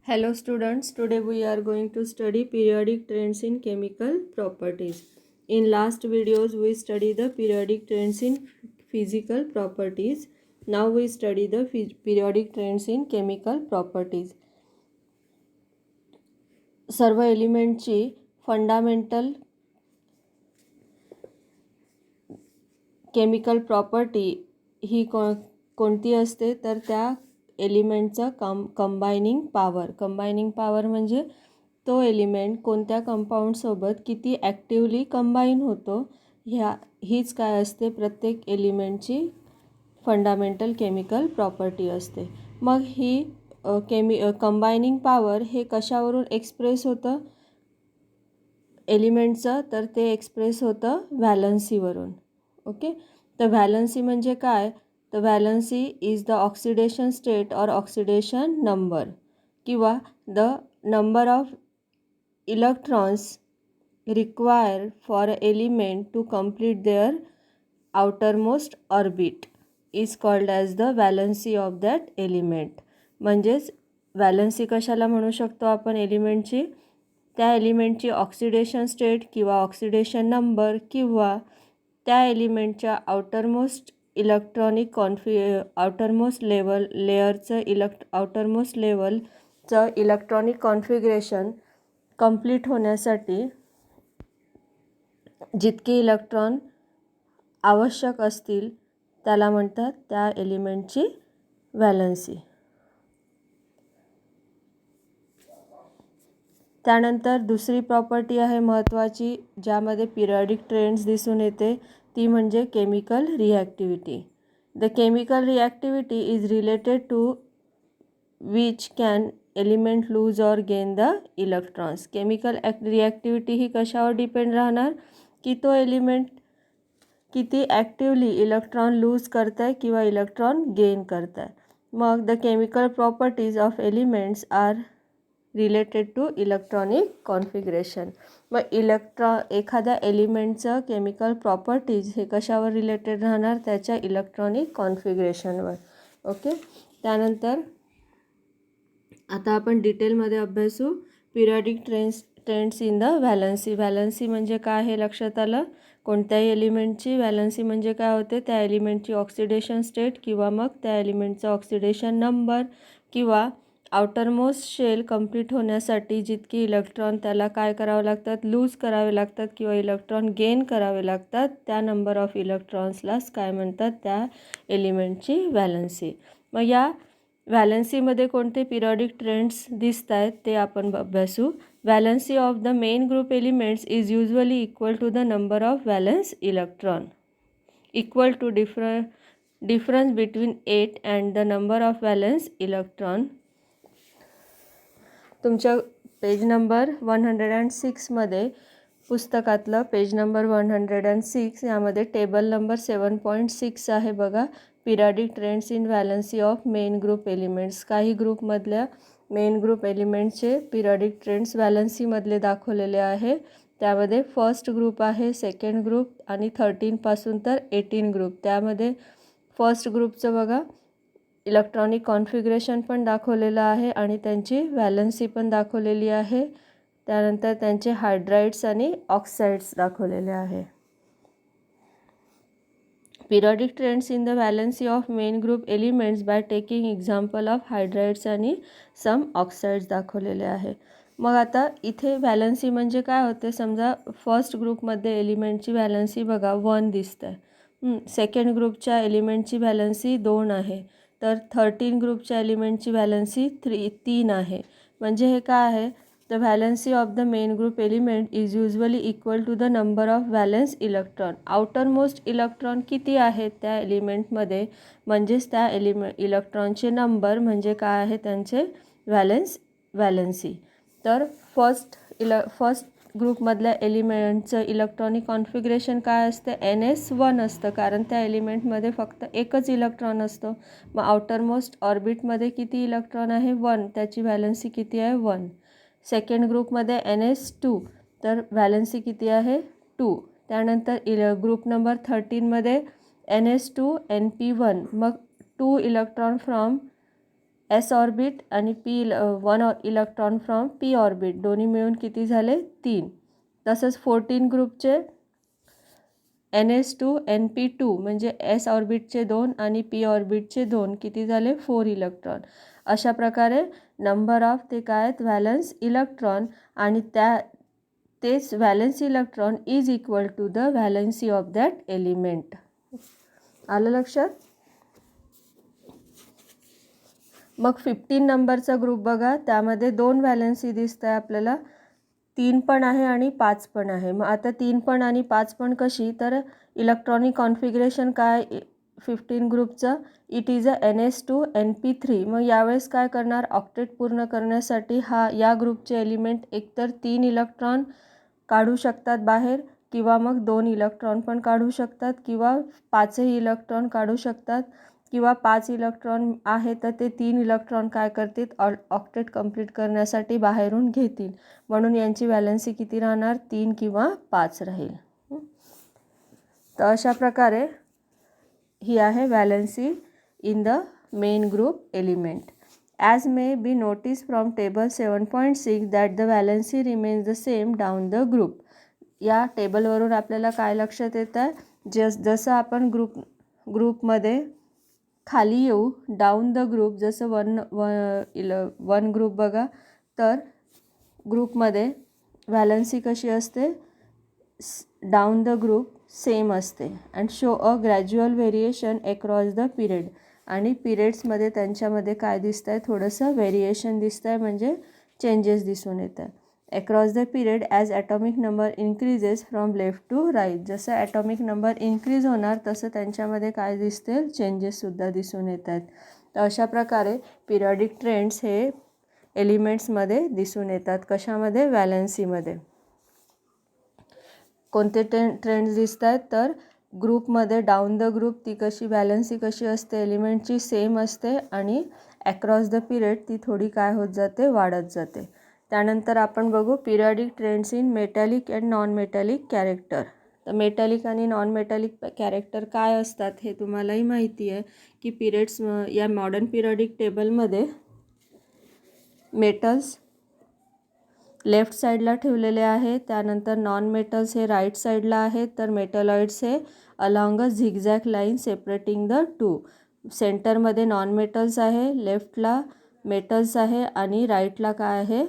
Hello students, today we are going to study periodic trends in chemical properties. In last videos we studied the periodic trends in physical properties. Now we study the periodic trends in chemical properties. सर्व एलिमेंटची fundamental chemical property ही कोणती असते तर त्या एलिमेंटचा कंबायनिंग power म्हणजे तो element कोणत्या कंपाऊंडसोबत किती actively combine होतो हीच काय असते प्रत्येक एलिमेंटची फंडामेंटल केमिकल प्रॉपर्टी असते. मग ही कंबायनिंग पॉवर हे कशावरून एक्सप्रेस होतं एलिमेंटचं तर ते एक्सप्रेस होतं व्हॅलन्सीवरून. ओके, तर व्हॅलन्सी म्हणजे काय तर valency is the oxidation state और ऑक्सिडेशन नंबर किंवा the number of electrons required for a element to complete their outermost orbit is called as the valency of that element. म्हणजेच valency कशाला म्हणू शकतो आपण एलिमेंटची त्या एलिमेंटची ऑक्सिडेशन स्टेट किंवा ऑक्सिडेशन नंबर किंवा त्या एलिमेंटच्या आउटरमोस्ट लेवलचं इलेक्ट्रॉनिक कॉन्फिगरेशन कंप्लीट होण्यासाठी जितके इलेक्ट्रॉन आवश्यक असतील त्याला म्हणतात त्या एलिमेंटची व्हॅलन्सी. त्यानंतर दुसरी प्रॉपर्टी आहे महत्त्वाची ज्यामध्ये पिरियॉडिक ट्रेंड्स दिसून येते ती म्हणजे chemical reactivity. The chemical reactivity is related to which can element lose or gain the electrons. Chemical reactivity ही कशावर डिपेंड राहणार की तो एलिमेंट किती ॲक्टिवली इलेक्ट्रॉन लूज करत आहे किंवा इलेक्ट्रॉन गेन करत आहे. मग the chemical properties of elements are related to electronic configuration. मग एखाद्या एलिमेंटचं केमिकल प्रॉपर्टीज हे कशावर रिलेटेड राहणार त्याच्या इलेक्ट्रॉनिक कॉन्फिगरेशनवर. ओके, त्यानंतर आता आपण डिटेलमध्ये अभ्यासू periodic trends in the valency. Valency म्हणजे काय हे लक्षात आलं. कोणत्याही एलिमेंटची व्हॅलन्सी म्हणजे काय होते त्या एलिमेंटची ऑक्सिडेशन स्टेट किंवा मग त्या एलिमेंटचा ऑक्सिडेशन नंबर किंवा आउटरमोस्ट शेल कंप्लीट होण्यासाठी जितकी इलेक्ट्रॉन त्याला काय करावं लागतात लूज करावे लागतात किंवा इलेक्ट्रॉन गेन करावे लागतात त्या नंबर ऑफ इलेक्ट्रॉन्सलाच काय म्हणतात त्या एलिमेंटची व्हॅलन्सी. मग या व्हॅलन्सीमध्ये कोणते पिरियॉडिक ट्रेंड्स दिसत आहेत ते आपण अभ्यासू. Valency of the main group elements is usually equal to the number of valence electron equal to difference between 8 and the number of valence electron. तुमच्या पेज नंबर 106मध्ये पुस्तकातलं पेज नंबर 106 यामध्ये table number 7.6 आहे बघा. Periodic trends in valency of main group elements. काही ग्रुपमधल्या main group एलिमेंट्सचे periodic trends व्हॅलन्सीमधले दाखवलेले आहे. त्यामध्ये फर्स्ट ग्रुप आहे, सेकंड ग्रुप आणि 13पासून तर 18 ग्रुप. त्यामध्ये फर्स्ट ग्रुपचं बघा इलेक्ट्रॉनिक कॉन्फिगरेशन पण दाखवलेलं आहे आणि त्यांची व्हॅलन्सी पण दाखवलेली आहे. त्यानंतर त्यांचे हायड्राइड्स आणि ऑक्साइड्स दाखवलेले आहे. Periodic trends in the valency of main group elements by taking example of hydrides आणि सम ऑक्साइड्स दाखवलेले आहे. मग आता इथे व्हॅलन्सी म्हणजे काय होते समजा फर्स्ट ग्रुपमध्ये एलिमेंटची व्हॅलन्सी बघा 1 दिसतं आहे. सेकंड ग्रुपच्या एलिमेंटची व्हॅलन्सी 2 आहे तर 13 ग्रुपच्या एलिमेंटची व्हॅलन्सी 3 आहे. म्हणजे हे काय आहे the valency of the main group element is usually equal to the number of valence electron. Outermost electron किती आहेत त्या एलिमेंटमध्ये म्हणजेच त्या इलेक्ट्रॉनचे नंबर म्हणजे काय आहे त्यांचे व्हॅलन्सी. तर फर्स्ट ग्रुपमधल्या एलिमेंटचं इलेक्ट्रॉनिक कॉन्फिगरेशन काय असतं NS1 असतं कारण त्या एलिमेंटमध्ये फक्त एकच इलेक्ट्रॉन असतो. मग आउटरमोस्ट ऑर्बिटमध्ये किती इलेक्ट्रॉन आहे 1 त्याची व्हॅलन्सी किती आहे 1. सेकंड ग्रुपमध्ये NS2 तर व्हॅलन्सी किती आहे 2. त्यानंतर ग्रुप नंबर 13मध्ये NS2 NP1 मग 2 इलेक्ट्रॉन फ्रॉम एस ऑर्बिट आणि one electron from P orbit दोन्ही मिळून किती झाले 3. तसंच 14 ग्रुपचे NS2 NP2 म्हणजे एस ऑर्बिटचे 2 आणि पी ऑर्बिटचे 2 किती झाले 4 इलेक्ट्रॉन. अशा प्रकारे नंबर ऑफ ते काय आहेत व्हॅलन्स इलेक्ट्रॉन आणि तेच valence electron is equal to the valency of that element. आलं लक्षात. मग 15 नंबरचा ग्रुप बघा, त्यामध्ये 2 व्हॅलन्सी दिसत आहे आपल्याला, 3 पण आहे आणि 5 पण आहे. मग आता 3 पण आणि 5 पण कशी, तर इलेक्ट्रॉनिक कॉन्फिगरेशन काय 15 ग्रुपचं, it is a NS2 NP3. मग यावेळेस काय करणार, ऑक्टेट पूर्ण करण्यासाठी या ग्रुपचे एलिमेंट एकतर 3 इलेक्ट्रॉन काढू शकतात बाहेर, किंवा मग 2 इलेक्ट्रॉन पण काढू शकतात, किंवा 5ही इलेक्ट्रॉन काढू शकतात, किंवा 5 इलेक्ट्रॉन आहे तर ते 3 इलेक्ट्रॉन काय करतील ऑक्टेट कंप्लीट करण्यासाठी बाहेरून घेतील. म्हणून यांची व्हॅलन्सी किती राहणार 3 किंवा 5 राहील. तर अशा प्रकारे ही आहे valency in the main group element. As may be notice from table 7.6 that the valency remains the same down the group. या टेबलवरून आपल्याला काय लक्षात येतं आहे, जसं आपण ग्रुपमध्ये खाली येऊ डाऊन द ग्रुप, जसं वन ग्रुप बघा, तर ग्रुपमध्ये व्हॅलन्सी कशी असते डाऊन द ग्रुप सेम असते. And show a gradual variation across the period. आणि पिरियड्समध्ये त्यांच्यामध्ये काय दिसतं आहे, थोडंसं व्हेरिएशन दिसतं आहे, म्हणजे चेंजेस दिसून येत आहे. Across the period as atomic number increases from left to right. जसं ॲटॉमिक नंबर इन्क्रीज होणार तसं त्यांच्यामध्ये काय दिसतील चेंजेससुद्धा दिसून येत आहेत. तर अशा प्रकारे पिरियॉडिक ट्रेंड्स हे एलिमेंट्समध्ये दिसून येतात. कशामध्ये, व्हॅलन्सीमध्ये. कोणते ट्रेंड्स दिसत आहेत, तर ग्रुपमध्ये डाऊन द ग्रुप ती कशी व्हॅलन्सी कशी असते एलिमेंटची सेम असते, आणि अक्रॉस द पिरियड ती थोडी काय होत जाते वाढत जाते. त्यानंतर आपण बघू periodic trends in metallic and non metallic character. तर मेटॅलिक आणि नॉन मेटॅलिक कॅरेक्टर काय असतात हे तुम्हालाही माहिती आहे की पिरियड्स या मॉडर्न पिरियॉडिक टेबलमध्ये मेटल्स लेफ्ट साईडला ठेवलेले आहे, त्यानंतर नॉन मेटल्स हे राईट साईडला आहेत, तर मेटलॉइड्स हे along a zigzag line separating the two. सेंटरमध्ये नॉन मेटल्स आहे, लेफ्टला मेटल्स आहे आणि राईटला काय आहे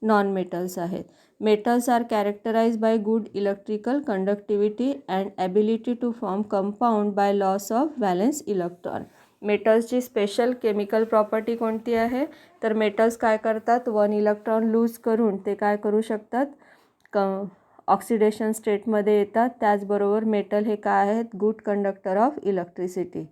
नॉन मेटल्स आहेत. Metals are characterise by good electrical conductivity and ability to form compound by loss of valence electron. मेटल्सची स्पेशल केमिकल प्रॉपर्टी कोणती आहे, तर मेटल्स काय करतात 1 इलेक्ट्रॉन लूज करून ते काय करू शकतात ऑक्सिडेशन स्टेटमध्ये येतात. त्याचबरोबर मेटल हे काय आहेत good conductor of electricity.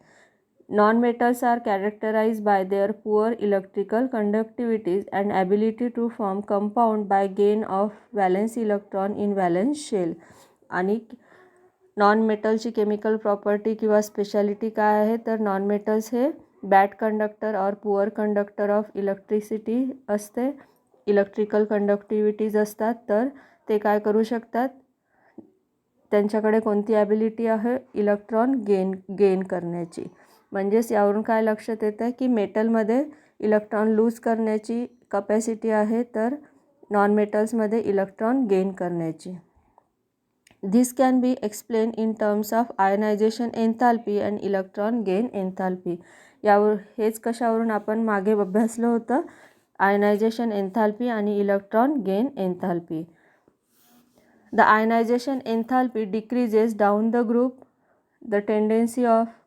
Non-metals are characterized by their poor electrical conductivities and ability to form compound by gain of valence electron in valence shell. आणि नॉन मेटलची केमिकल प्रॉपर्टी किंवा स्पेशालिटी काय आहे, तर नॉन मेटल्स हे bad conductor और poor conductor of electricity असते, electrical कंडक्टिव्हिटीज असतात, तर ते काय करू शकतात त्यांच्याकडे कोणती ॲबिलिटी आहे इलेक्ट्रॉन गेन करण्याची. म्हणजेच यावरून काय लक्षात येतं आहे की मेटलमध्ये इलेक्ट्रॉन लूज करण्याची कपॅसिटी आहे, तर नॉन मेटल्समध्ये इलेक्ट्रॉन गेन करण्याची. This can be explain in terms of ionisation enthalpy and electron gain enthalpy. हेच कशावरून आपण मागे अभ्यासलं होतं, आयनायझेशन एन्थाल्पी आणि electron gain enthalpy. The ionization enthalpy decreases down the group. The tendency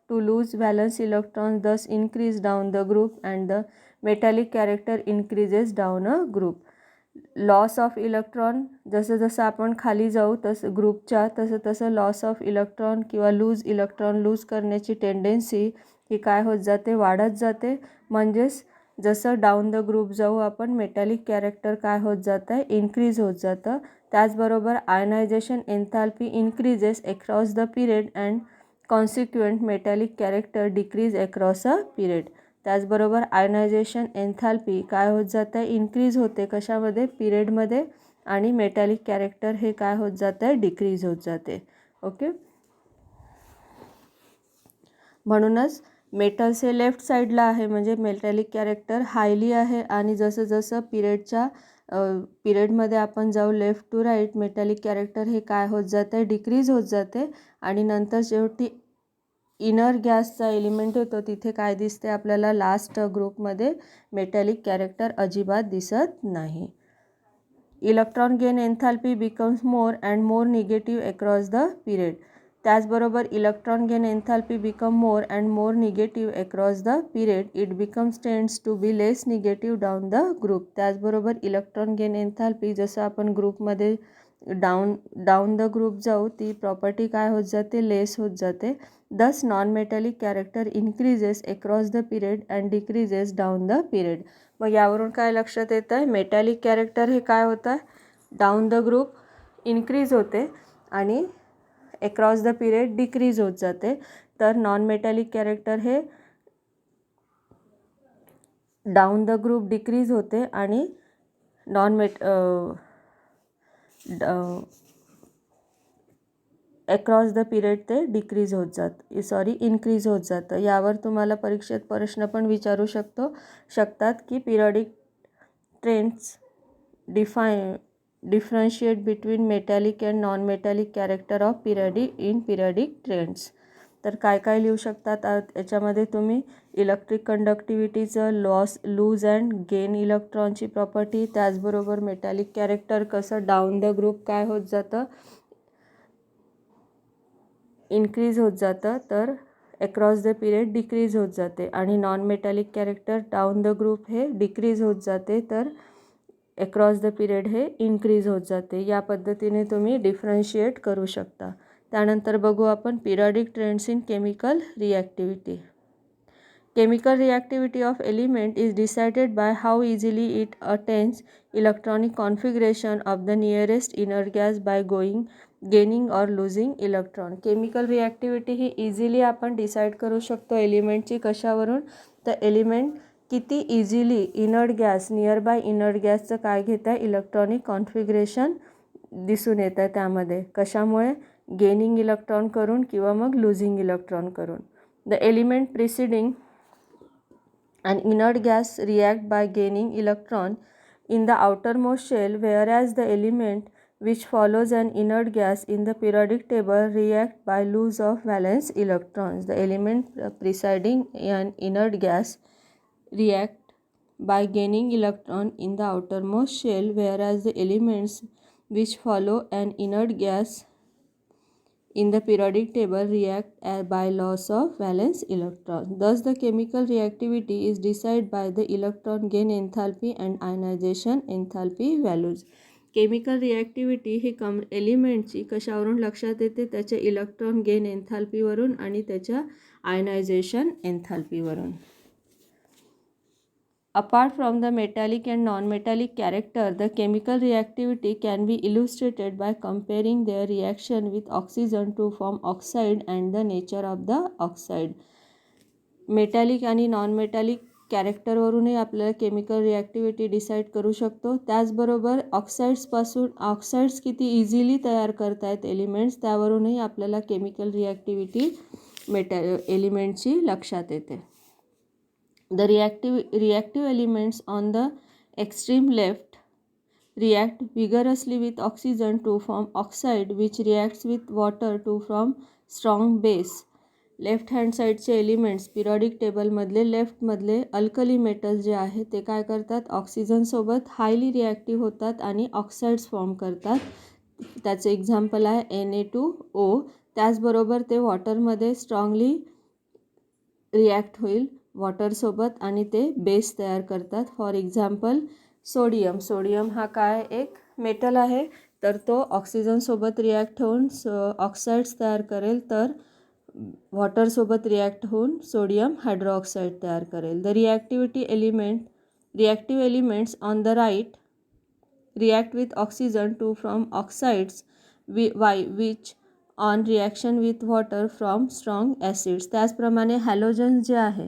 to lose valence electrons thus increase down the group, and the metallic character increases down a group. Loss of electron जसं जसं आपण खाली जाऊ तसं ग्रुपच्या तसं loss of electron किंवा electron lose करण्याची टेंडन्सी ही काय होत जाते वाढत जाते. म्हणजेच जसं डाऊन द ग्रुप जाऊ आपण मेटॅलिक कॅरेक्टर काय होत जातं आहे इन्क्रीज होत जातं. त्याचबरोबर ionisation enthalpy increases across the period and consequent metallic character decrease across a period. त्याचबरोबर आयनायझेशन एन्थाल्पी काय होत जातं आहे इन्क्रीज होते कशामध्ये पिरियडमध्ये, आणि मेटॅलिक कॅरेक्टर हे काय होत जातं आहे डिक्रीज होत जाते. ओके, म्हणूनच मेटल्स हे लेफ्ट साईडला आहे, म्हणजे मेटॅलिक कॅरेक्टर हायली आहे. आणि जसं जसं पिरियडमध्ये आपण जाऊ left to right, metallic character हे काय होत जाते, डिक्रीज होत जाते. आणि नंतर शेवटी इनर गॅसचा एलिमेंट होतो तिथे काय दिसते आपल्याला, लास्ट ग्रुपमध्ये मेटॅलिक कॅरेक्टर अजिबात दिसत नाही. Electron gain enthalpy becomes more and more negative across the period. त्याचबरोबर electron gain enthalpy become more and more negative across the period. It becomes tends to be less negative down the group. त्याचबरोबर electron gain enthalpy जसं आपण ग्रुपमध्ये down the group जाऊ ती property काय होत जाते, लेस होत जाते. दस non metallic character increases across the period and decreases down the period. मग यावरून काय लक्षात येतं आहे, मेटॅलिक कॅरेक्टर हे काय होतं, डाऊन द ग्रुप इन्क्रीज होते आणि अक्रॉस द पिरियड डिक्रीज होत जाते. तर नॉन मेटॅलिक कॅरेक्टर हे डाऊन द ग्रुप डिक्रीज होते आणि अक्रॉस द पिरियड ते डिक्रीज होत इन्क्रीज होत जातं. यावर तुम्हाला परीक्षेत प्रश्न पण विचारू शकतात की periodic trends differentiate between metallic and non metallic character of periodic trends. तर काय काय लिहू शकतात याच्यामध्ये तुम्ही, इलेक्ट्रिक कंडक्टिव्हिटीचं लूज अँड गेन इलेक्ट्रॉनची प्रॉपर्टी, त्याचबरोबर मेटॅलिक कॅरेक्टर कसं डाऊन द ग्रुप काय होत जातं, इन्क्रीज होत जातं, तर अक्रॉस द पिरियड डिक्रीज होत जाते. आणि non metallic character down the group हे डिक्रीज होत जाते, तर अक्रॉस द पिरियड हे इन्क्रीज होत जाते. या पद्धतीने तुम्ही डिफरन्शिएट करू शकता. त्यानंतर बघू आपण periodic trends in chemical reactivity. Chemical reactivity of element is decided by how easily it attains electronic configuration of the nearest inner gas by gaining or losing electron. Chemical reactivity he easily आपण decide करू शकतो एलिमेंटची. कशावरून, तर element किती easily inert gas, nearby inert गॅसचं काय घेत आहे, इलेक्ट्रॉनिक कॉन्फिगरेशन दिसून येतं आहे त्यामध्ये. कशामुळे, गेनिंग इलेक्ट्रॉन करून किंवा मग लुझिंग इलेक्ट्रॉन करून. The element preceding an inert gas react by gaining electron in the outermost shell, whereas the element which follows an inert gas in the periodic table react by loss of valence electrons. The element preceding an inert gas react by gaining electron in the outermost shell, whereas the elements which follow an inert gas in the periodic table react by loss of valence electron. Thus the chemical reactivity is decided by the electron gain enthalpy and ionization enthalpy values. Chemical reactivity ही एलिमेंटची कशावरून लक्षात येते, त्याच्या electron gain एन्थॅल्पीवरून आणि त्याच्या ionisation एन्थॅल्पीवरून. Apart from the metallic and non-metallic character, the chemical reactivity can be illustrated by comparing their reaction with oxygen to form oxide and the nature of the oxide. Metallic आणि non metallic कॅरेक्टरवरूनही आपल्याला chemical रिॲक्टिव्हिटी decide करू शकतो. त्याचबरोबर oxides किती easily तयार करतायत elements, त्यावरूनही आपल्याला chemical रिॲक्टिव्हिटी एलिमेंटची लक्षात येते. The reactive elements on the extreme left react vigorously with oxygen to form oxide, which reacts with water to form strong base. Left hand साईडचे एलिमेंट्स पिरियडिक टेबलमधले लेफ्टमधले अल्कली मेटल्स जे आहे ते काय करतात, ऑक्सिजनसोबत हायली रिॲक्टिव्ह होतात आणि ऑक्साईड्स फॉर्म करतात. त्याचं एक्झाम्पल आहे Na2O. त्याचबरोबर ते वॉटरमध्ये स्ट्रॉंगली रिॲक्ट होईल वॉटरसोबत आणि ते बेस तयार करतात. फॉर एक्झाम्पल सोडियम हा काय एक मेटल आहे, तर तो ऑक्सिजनसोबत रिॲक्ट होऊन ऑक्साईड्स तयार करेल, तर वॉटरसोबत रिॲक्ट होऊन सोडियम हायड्रोऑक्साईड तयार करेल. The reactive elements on the right react with oxygen to from oxides which on reaction with water from strong acids. त्याचप्रमाणे हॅलोजन जे आहे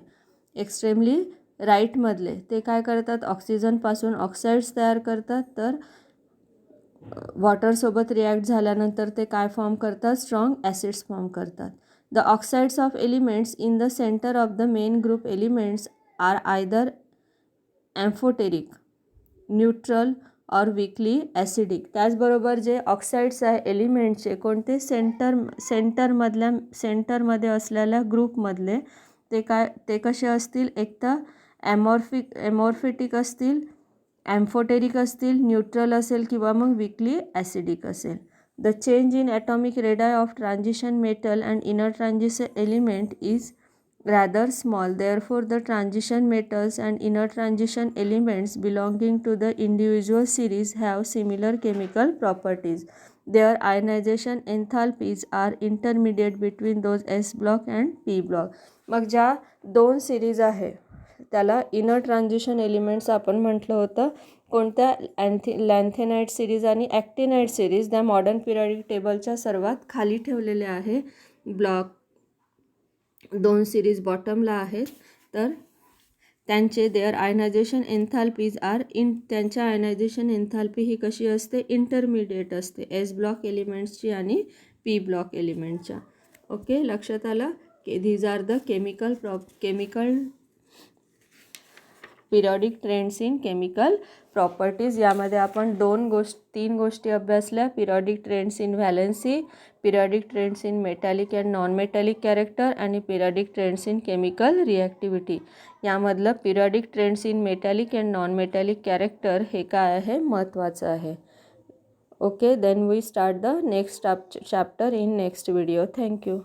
एक्स्ट्रीमली राईटमधले ते काय करतात, ऑक्सिजनपासून ऑक्साईड्स तयार करतात, तर वॉटरसोबत रिॲक्ट झाल्यानंतर ते काय फॉर्म करतात, स्ट्रॉंग ॲसिड्स फॉर्म करतात. The oxides of elements in the center of the main group elements are either amphoteric, neutral और वीकली ॲसिडिक. त्याचबरोबर जे ऑक्साईड्स आहे एलिमेंटचे कोणते सेंटरमध्ये असलेल्या ग्रुपमधले ते कसे असतील, एक तर ॲमॉर्फिटिक असतील, ॲम्फोटेरिक असतील, न्यूट्रल असेल किंवा मग वीकली ॲसिडिक असेल. The change in atomic radii of transition metal and inner transition element is rather small. Therefore, the transition metals and inner transition elements belonging to the individual series have similar chemical properties. Their ionization enthalpies are intermediate between those S block and P block. मग ज्या दोन series आहे त्याला inner transition elements आपण म्हटलं होतं. कोणत्या लॅन्थेनाइट series आणि ॲक्टिनाइट सिरीज त्या मॉडर्न पिरियडिक टेबलच्या सर्वात खाली ठेवलेल्या आहे. ब्लॉक दोन सिरीज बॉटमला आहेत. तर त्यांचे देअर आयनायझेशन एन्थाल्पीज आर त्यांच्या आयनायझेशन एन्थाल्पी ही कशी असते, इंटरमिडिएट असते एस ब्लॉक एलिमेंट्सची आणि पी ब्लॉक एलिमेंटच्या. ओके, लक्षात आलं की these are the chemical periodic trends in chemical properties. यामध्ये आपण तीन गोष्टी अभ्यासल्या. Periodic trends in valency, periodic trends in metallic and non metallic character आणि periodic trends in chemical reactivity. यामधलं periodic trends in metallic and non metallic character हे काय आहे, महत्त्वाचं आहे. Okay, then we start the next chapter in next video. Thank you.